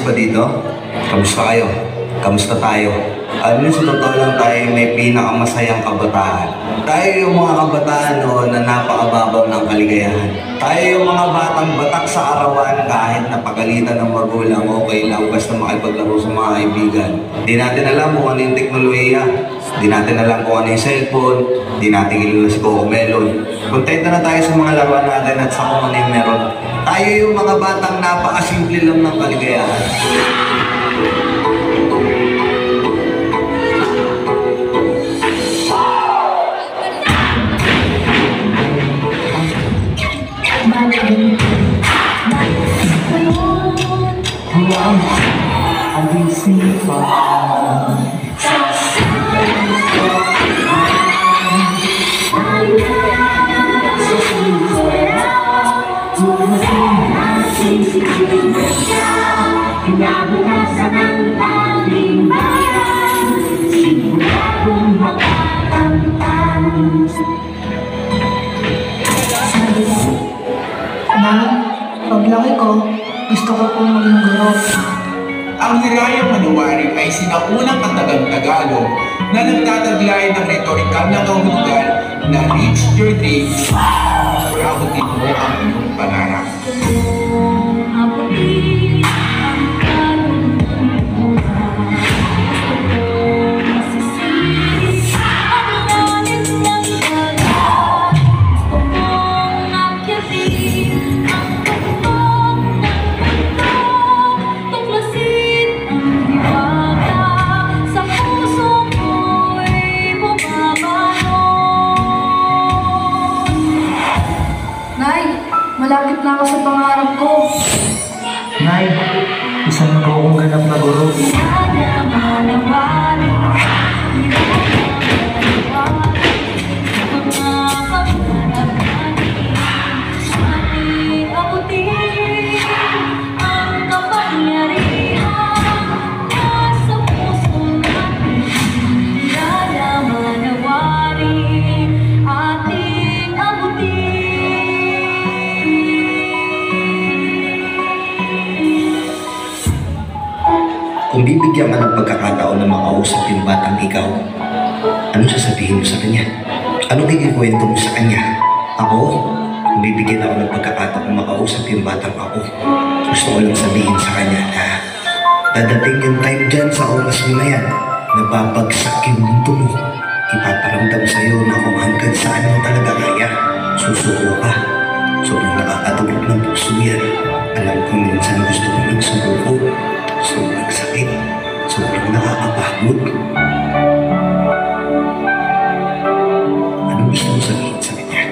ba dito? Kamusta kayo? Kamusta tayo? Alam niyo, sa totoo lang tayo may pinakamasayang kabataan. Tayo yung mga kabataan noon na napakababaw ng kaligayahan. Tayo yung mga batang batak sa arawan kahit napagalitan ng magulang, okay lang basta makipaglaro sa mga kaibigan. Di natin alam kung ano yung teknolohiya. Di natin alam kung ano yung cellphone. Di natin kilala si Coco Melon. Kontento na tayo sa mga laruan natin at sa kung ano yung meron. Tayo yung mga batang napakasimple lang ng kaligayahan. Paglaki ko, gusto ko pong maging guro. Ang Hirayang Manuwari ay sinaunang katagang-Tagalog na nagtataglay ng retorikal na kahulugan na reach your dreams, pag-abutin mo ang iyong pangarap. Malapit na ako sa pangarap ko. Nay, isang na akong ganap na guro. Kung bibigyan ka ng pagkakataon na makausap yung batang ikaw, ano sasabihin mo sa kanya? Ano kikikwento mo sa kanya? Ako, kung bibigyan ako ng pagkakataon na makausap yung batang ako, gusto ko lang sabihin sa kanya na dadating yung time dyan sa oras mo na yan, na babagsak yung mundo mo. Ipaparamdam sa'yo na kung hanggang saan mo talaga kaya. Susuko ka. Sobrang nakakatulog ng puso yan. Alam ko minsan gusto ko magsumuko. Sobrang sakit. Sobrang nakakapagod. Anong gusto mo sabihin sa kanya?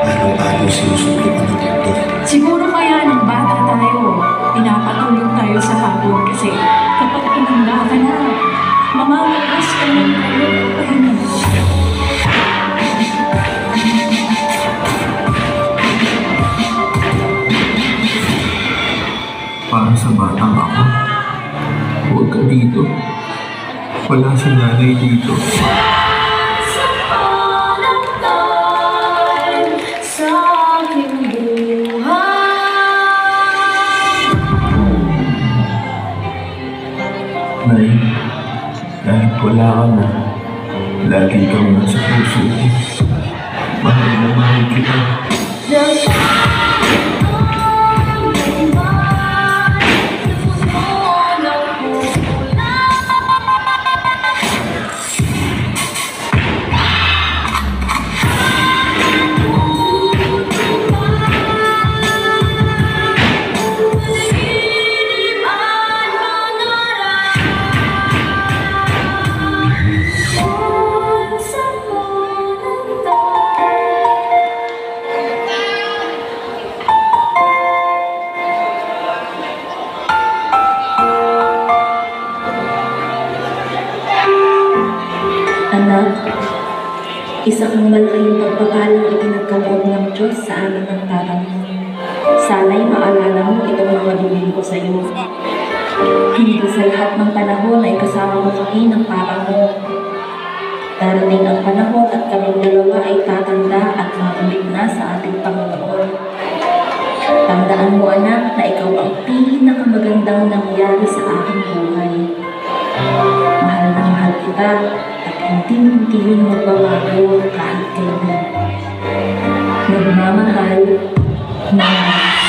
Araw-araw sinusuko ka ng mundo. Siguro kaya ng bata tayo, pinapatulog tayo sa hapon kasi kapag inanda ka na, mamawalas ka ng pahinga. Para sa batang ako, huwag ka dito. Wala si nanay dito. Nay, kahit wala ka na, lagi kang nasa puso ko. Mahal na mahal kita. Anak, isa kang malaking pagpapalang ipinagkaloob ng Diyos sa amin ng tatang mo. Sana'y maalala mo itong mga duling ko sa iyo. Hindi sa lahat ng panahon ay kasama mo kami ng parang mo. Darating ang panahon at kaming dalawa ay tatanda at mabulig na sa ating Panginoon. Tandaan mo anak na ikaw ang pinakamagandang nangyari sa aking buhay. Mahal na mahal kita at hindi yun magbabago kahit kailan. Nagmamahal, Mama.